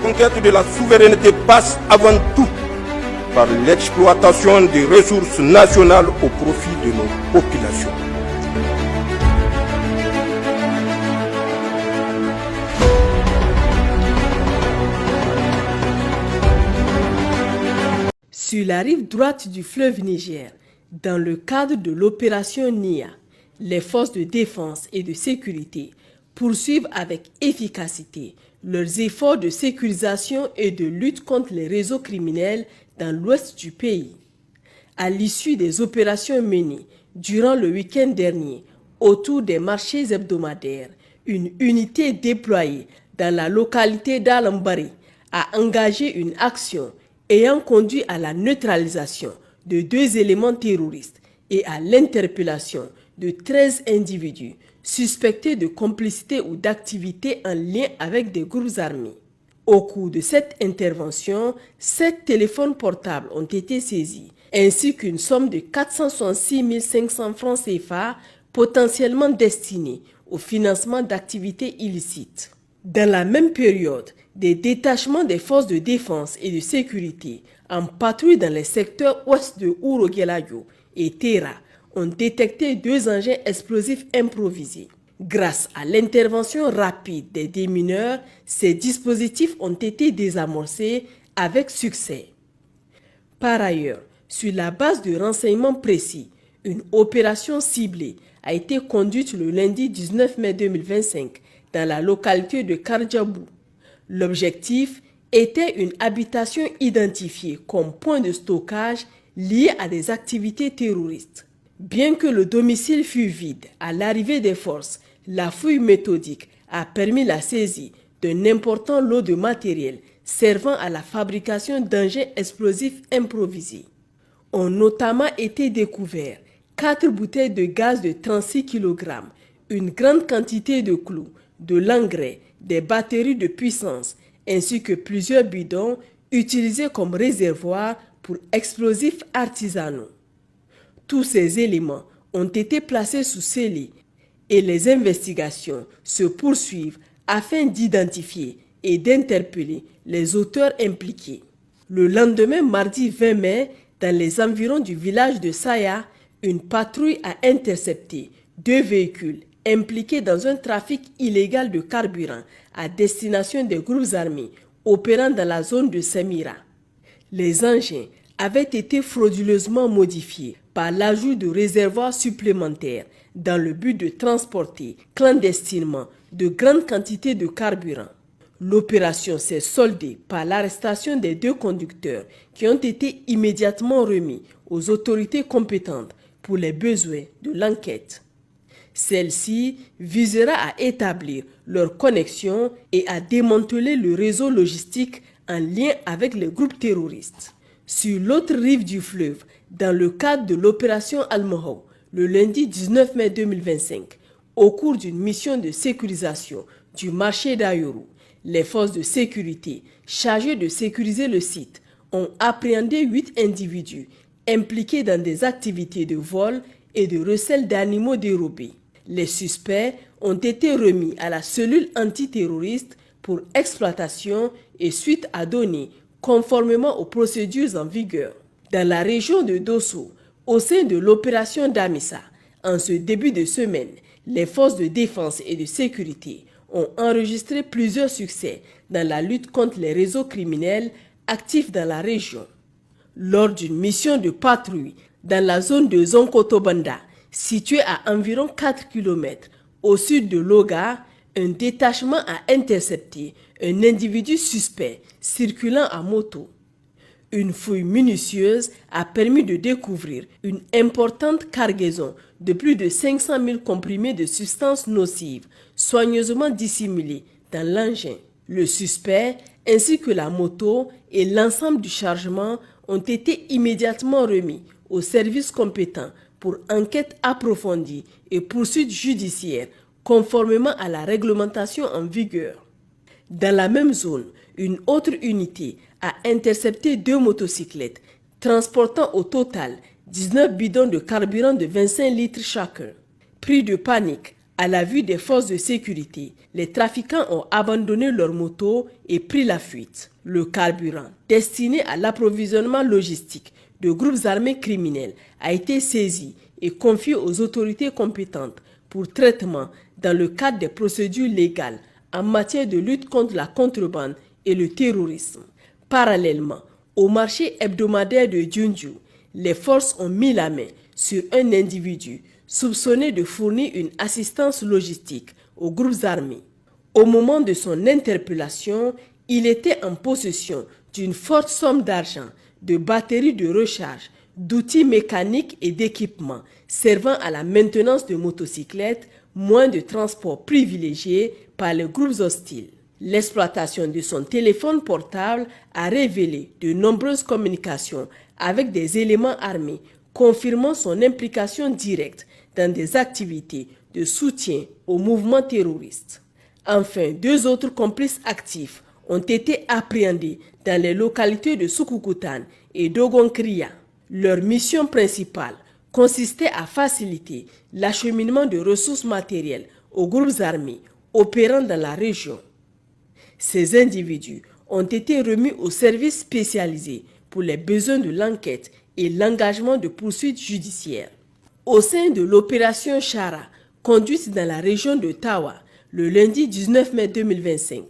conquête de la souveraineté passe avant tout par l'exploitation des ressources nationales au profit de nos populations. Sur la rive droite du fleuve Niger, dans le cadre de l'opération NIA, les forces de défense et de sécurité poursuivent avec efficacité leurs efforts de sécurisation et de lutte contre les réseaux criminels dans l'ouest du pays. À l'issue des opérations menées durant le week-end dernier autour des marchés hebdomadaires, une unité déployée dans la localité d'Alambari a engagé une action ayant conduit à la neutralisation de 2 éléments terroristes et à l'interpellation de 13 individus suspectés de complicité ou d'activité en lien avec des groupes armés. Au cours de cette intervention, 7 téléphones portables ont été saisis, ainsi qu'une somme de 466 500 francs CFA potentiellement destinée au financement d'activités illicites. Dans la même période, des détachements des forces de défense et de sécurité en patrouille dans les secteurs ouest de Ouro-Guéladio et Terra ont détecté 2 engins explosifs improvisés. Grâce à l'intervention rapide des démineurs, ces dispositifs ont été désamorcés avec succès. Par ailleurs, sur la base de renseignements précis, une opération ciblée a été conduite le lundi 19 mai 2025 dans la localité de Kardjabou. L'objectif était une habitation identifiée comme point de stockage lié à des activités terroristes. Bien que le domicile fût vide à l'arrivée des forces, la fouille méthodique a permis la saisie d'un important lot de matériel servant à la fabrication d'engins explosifs improvisés. Ont notamment été découverts 4 bouteilles de gaz de 36 kg, une grande quantité de clous, de l'engrais, des batteries de puissance, ainsi que plusieurs bidons utilisés comme réservoirs pour explosifs artisanaux. Tous ces éléments ont été placés sous scellé et les investigations se poursuivent afin d'identifier et d'interpeller les auteurs impliqués. Le lendemain, mardi 20 mai, dans les environs du village de Saya, une patrouille a intercepté 2 véhicules impliqués dans un trafic illégal de carburant à destination des groupes armés opérant dans la zone de Semira. Les engins avaient été frauduleusement modifiés par l'ajout de réservoirs supplémentaires dans le but de transporter clandestinement de grandes quantités de carburant. L'opération s'est soldée par l'arrestation des 2 conducteurs qui ont été immédiatement remis aux autorités compétentes pour les besoins de l'enquête. Celle-ci visera à établir leur connexion et à démanteler le réseau logistique en lien avec les groupes terroristes. Sur l'autre rive du fleuve, dans le cadre de l'opération Al-Mohou, le lundi 19 mai 2025, au cours d'une mission de sécurisation du marché d'Ayoru, les forces de sécurité chargées de sécuriser le site ont appréhendé 8 individus impliqués dans des activités de vol et de recel d'animaux dérobés. Les suspects ont été remis à la cellule antiterroriste pour exploitation et suite à donner conformément aux procédures en vigueur. Dans la région de Dosso, au sein de l'opération Damissa, en ce début de semaine, les forces de défense et de sécurité ont enregistré plusieurs succès dans la lutte contre les réseaux criminels actifs dans la région. Lors d'une mission de patrouille dans la zone de Zonkotobanda, située à environ 4 km au sud de Loga, un détachement a intercepté un individu suspect circulant à moto. Une fouille minutieuse a permis de découvrir une importante cargaison de plus de 500 000 comprimés de substances nocives soigneusement dissimulés dans l'engin. Le suspect ainsi que la moto et l'ensemble du chargement ont été immédiatement remis aux services compétents pour enquête approfondie et poursuite judiciaire conformément à la réglementation en vigueur. Dans la même zone, une autre unité a intercepté 2 motocyclettes transportant au total 19 bidons de carburant de 25 litres chacun. Pris de panique À la vue des forces de sécurité, les trafiquants ont abandonné leurs motos et pris la fuite. Le carburant, destiné à l'approvisionnement logistique de groupes armés criminels, a été saisi et confié aux autorités compétentes pour traitement dans le cadre des procédures légales en matière de lutte contre la contrebande et le terrorisme. Parallèlement, au marché hebdomadaire de Junju, les forces ont mis la main sur un individu soupçonné de fournir une assistance logistique aux groupes armés. Au moment de son interpellation, il était en possession d'une forte somme d'argent, de batteries de recharge, d'outils mécaniques et d'équipements servant à la maintenance de motocyclettes, moyens de transport privilégiés par les groupes hostiles. L'exploitation de son téléphone portable a révélé de nombreuses communications avec des éléments armés, confirmant son implication directe dans des activités de soutien au mouvement terroriste. Enfin, 2 autres complices actifs ont été appréhendés dans les localités de Sukukutan et d'Ogonkria. Leur mission principale consistait à faciliter l'acheminement de ressources matérielles aux groupes armés opérant dans la région. Ces individus ont été remis aux services spécialisés pour les besoins de l'enquête et l'engagement de poursuites judiciaires. Au sein de l'opération Shara, conduite dans la région de Tawa, le lundi 19 mai 2025,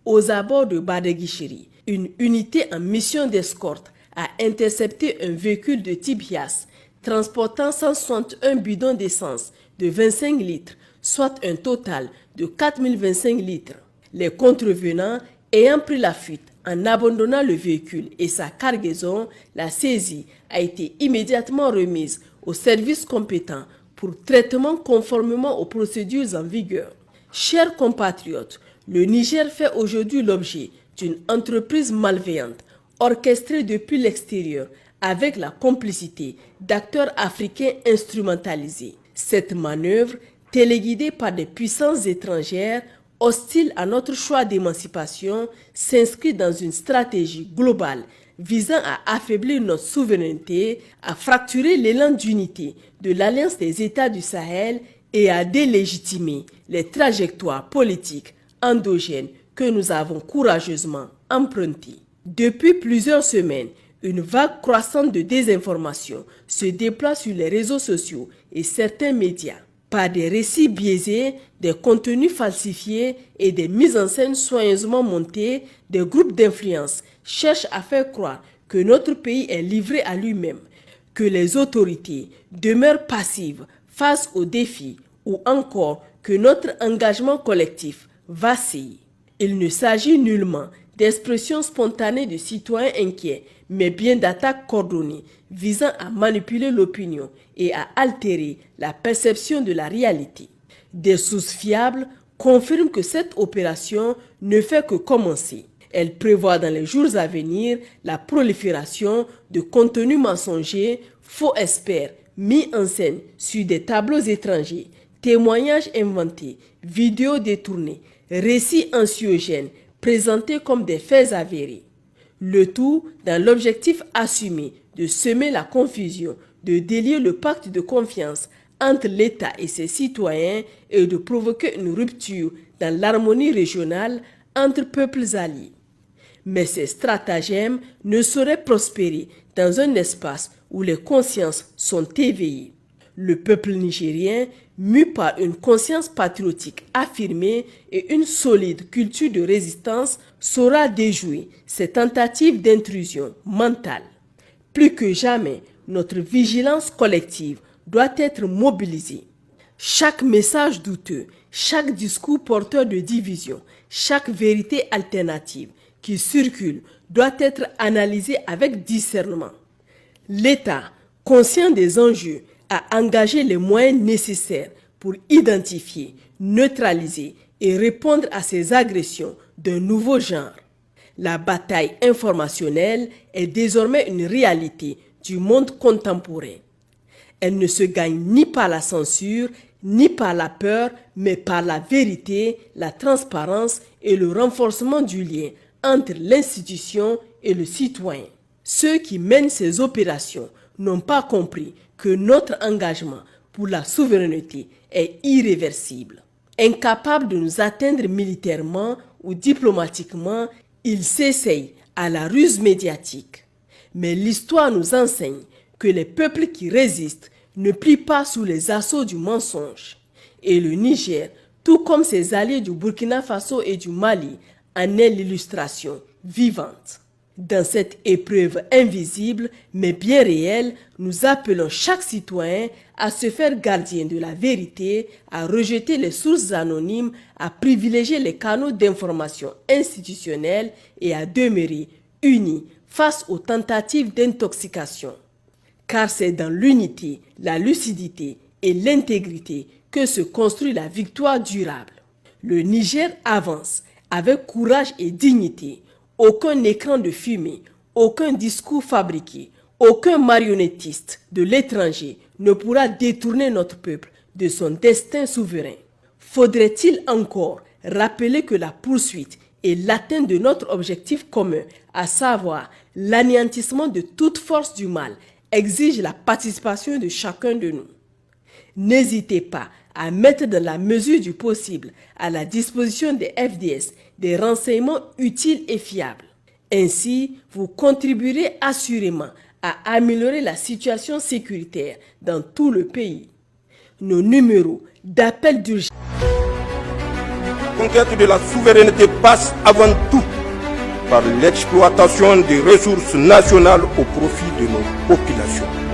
aux abords de Badegishiri, une unité en mission d'escorte a intercepté un véhicule de type Hiace transportant 161 bidons d'essence de 25 litres, soit un total de 4025 litres. Les contrevenants ayant pris la fuite en abandonnant le véhicule et sa cargaison, la saisie a été immédiatement remise aux services compétents pour traitement conformément aux procédures en vigueur. Chers compatriotes, le Niger fait aujourd'hui l'objet d'une entreprise malveillante orchestrée depuis l'extérieur avec la complicité d'acteurs africains instrumentalisés. Cette manœuvre, téléguidée par des puissances étrangères hostiles à notre choix d'émancipation, s'inscrit dans une stratégie globale visant à affaiblir notre souveraineté, à fracturer l'élan d'unité de l'Alliance des États du Sahel et à délégitimer les trajectoires politiques endogènes que nous avons courageusement empruntées. Depuis plusieurs semaines, une vague croissante de désinformation se déploie sur les réseaux sociaux et certains médias. Par des récits biaisés, des contenus falsifiés et des mises en scène soigneusement montées, des groupes d'influence cherchent à faire croire que notre pays est livré à lui-même, que les autorités demeurent passives face aux défis ou encore que notre engagement collectif vacille. Il ne s'agit nullement d'expressions spontanées de citoyens inquiets, mais bien d'attaques coordonnées visant à manipuler l'opinion et à altérer la perception de la réalité. Des sources fiables confirment que cette opération ne fait que commencer. Elle prévoit dans les jours à venir la prolifération de contenus mensongers, faux experts mis en scène sur des tableaux étrangers, témoignages inventés, vidéos détournées, récits anxiogènes présentés comme des faits avérés. Le tout dans l'objectif assumé de semer la confusion, de délier le pacte de confiance entre l'État et ses citoyens et de provoquer une rupture dans l'harmonie régionale entre peuples alliés. Mais ces stratagèmes ne sauraient prospérer dans un espace où les consciences sont éveillées. Le peuple nigérien, mu par une conscience patriotique affirmée et une solide culture de résistance, saura déjouer ces tentatives d'intrusion mentale. Plus que jamais, notre vigilance collective doit être mobilisée. Chaque message douteux, chaque discours porteur de division, chaque vérité alternative qui circule doit être analysé avec discernement. L'État, conscient des enjeux, a engagé les moyens nécessaires pour identifier, neutraliser et répondre à ces agressions d'un nouveau genre. La bataille informationnelle est désormais une réalité du monde contemporain. Elle ne se gagne ni par la censure, ni par la peur, mais par la vérité, la transparence et le renforcement du lien entre l'institution et le citoyen. Ceux qui mènent ces opérations n'ont pas compris que notre engagement pour la souveraineté est irréversible. Incapable de nous atteindre militairement ou diplomatiquement, il s'essaye à la ruse médiatique. Mais l'histoire nous enseigne que les peuples qui résistent ne plient pas sous les assauts du mensonge. Et le Niger, tout comme ses alliés du Burkina Faso et du Mali, en est l'illustration vivante. Dans cette épreuve invisible mais bien réelle, nous appelons chaque citoyen à se faire gardien de la vérité, à rejeter les sources anonymes, à privilégier les canaux d'information institutionnels et à demeurer unis face aux tentatives d'intoxication. Car c'est dans l'unité, la lucidité et l'intégrité que se construit la victoire durable. Le Niger avance avec courage et dignité. Aucun écran de fumée, aucun discours fabriqué, aucun marionnettiste de l'étranger ne pourra détourner notre peuple de son destin souverain. Faudrait-il encore rappeler que la poursuite et l'atteinte de notre objectif commun, à savoir l'anéantissement de toute force du mal, exige la participation de chacun de nous. N'hésitez pas à mettre dans la mesure du possible à la disposition des FDS des renseignements utiles et fiables. Ainsi, vous contribuerez assurément à améliorer la situation sécuritaire dans tout le pays. Nos numéros d'appel d'urgence. La conquête de la souveraineté passe avant tout par l'exploitation des ressources nationales au profit de nos populations.